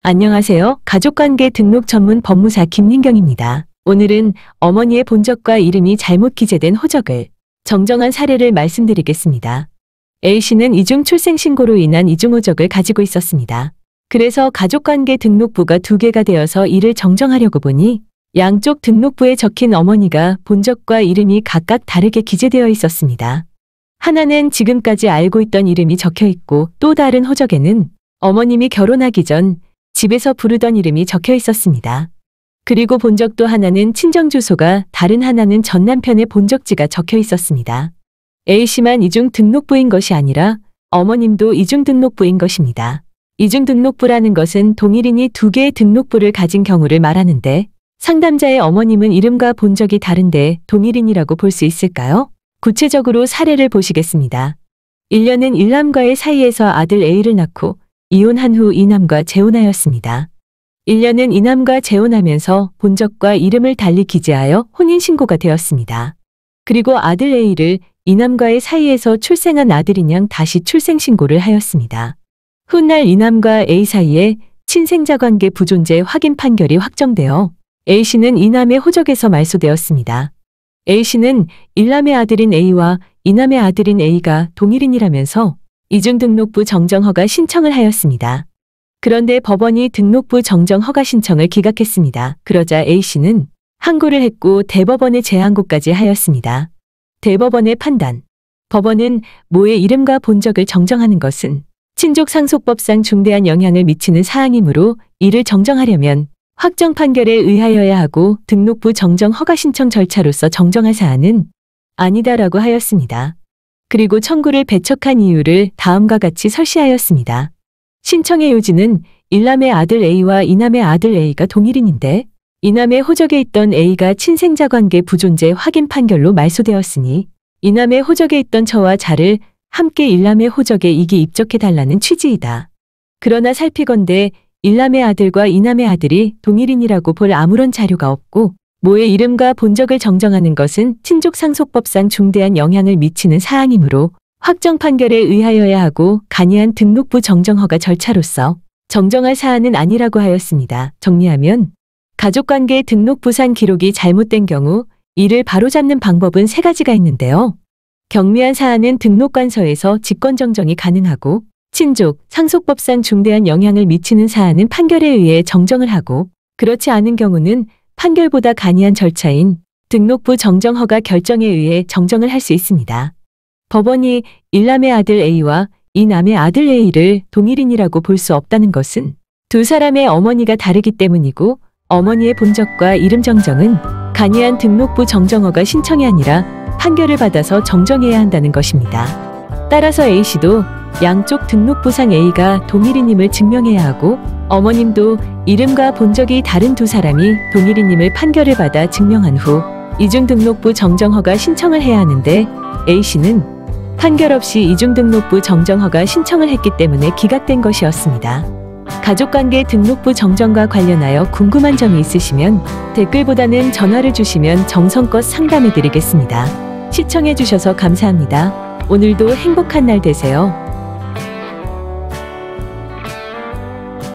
안녕하세요. 가족관계 등록 전문 법무사 김민경입니다. 오늘은 어머니의 본적과 이름이 잘못 기재된 호적을 정정한 사례를 말씀드리겠습니다. A씨는 이중 출생신고로 인한 이중호적을 가지고 있었습니다. 그래서 가족관계 등록부가 2개가 되어서 이를 정정하려고 보니 양쪽 등록부에 적힌 어머니가 본적과 이름이 각각 다르게 기재되어 있었습니다. 하나는 지금까지 알고 있던 이름이 적혀 있고 또 다른 호적에는 어머님이 결혼하기 전 집에서 부르던 이름이 적혀 있었습니다. 그리고 본적도 하나는 친정주소가 다른 하나는 전 남편의 본적지가 적혀 있었습니다. A씨만 이중 등록부인 것이 아니라 어머님도 이중 등록부인 것입니다. 이중 등록부라는 것은 동일인이 2개의 등록부를 가진 경우를 말하는데 상담자의 어머님은 이름과 본적이 다른데 동일인이라고 볼 수 있을까요? 구체적으로 사례를 보시겠습니다. 1년은 1남과의 사이에서 아들 A를 낳고 이혼한 후 2남과 재혼하였습니다. 1년은 2남과 재혼하면서 본적과 이름을 달리 기재하여 혼인신고가 되었습니다. 그리고 아들 A를 2남과의 사이에서 출생한 아들인 양 다시 출생신고를 하였습니다. 훗날 2남과 A 사이에 친생자관계 부존재 확인 판결이 확정되어 A씨는 2남의 호적에서 말소되었습니다. A씨는 1남의 아들인 A와 2남의 아들인 A가 동일인이라면서 이중등록부 정정허가 신청을 하였습니다. 그런데 법원이 등록부 정정허가 신청을 기각했습니다. 그러자 A씨는 항고를 했고 대법원에 재항고까지 하였습니다. 대법원의 판단. 법원은 모의 이름과 본적을 정정하는 것은 친족상속법상 중대한 영향을 미치는 사항이므로 이를 정정하려면 확정 판결에 의하여야 하고 등록부 정정 허가 신청 절차로서 정정할 사안은 아니다라고 하였습니다. 그리고 청구를 배척한 이유를 다음과 같이 설시하였습니다. 신청의 요지는 1남의 아들 A와 2남의 아들 A가 동일인인데 2남의 호적에 있던 A가 친생자관계 부존재 확인 판결로 말소되었으니 2남의 호적에 있던 저와 자를 함께 1남의 호적에 이기 입적해달라는 취지이다. 그러나 살피건대 1남의 아들과 2남의 아들이 동일인이라고 볼 아무런 자료가 없고 모의 이름과 본적을 정정하는 것은 친족상속법상 중대한 영향을 미치는 사항이므로 확정 판결에 의하여야 하고 간이한 등록부 정정허가 절차로서 정정할 사안은 아니라고 하였습니다. 정리하면 가족관계 등록부상 기록이 잘못된 경우 이를 바로잡는 방법은 3가지가 있는데요. 경미한 사안은 등록관서에서 직권정정이 가능하고 친족, 상속법상 중대한 영향을 미치는 사안은 판결에 의해 정정을 하고 그렇지 않은 경우는 판결보다 간이한 절차인 등록부 정정허가 결정에 의해 정정을 할 수 있습니다. 법원이 1남의 아들 A와 2남의 아들 A를 동일인이라고 볼 수 없다는 것은 두 사람의 어머니가 다르기 때문이고 어머니의 본적과 이름 정정은 간이한 등록부 정정허가 신청이 아니라 판결을 받아서 정정해야 한다는 것입니다. 따라서 A씨도 양쪽 등록부상 A가 동일인임을 증명해야 하고 어머님도 이름과 본적이 다른 두 사람이 동일인임을 판결을 받아 증명한 후 이중등록부 정정허가 신청을 해야 하는데 A씨는 판결 없이 이중등록부 정정허가 신청을 했기 때문에 기각된 것이었습니다. 가족관계 등록부 정정과 관련하여 궁금한 점이 있으시면 댓글보다는 전화를 주시면 정성껏 상담해 드리겠습니다. 시청해 주셔서 감사합니다. 오늘도 행복한 날 되세요.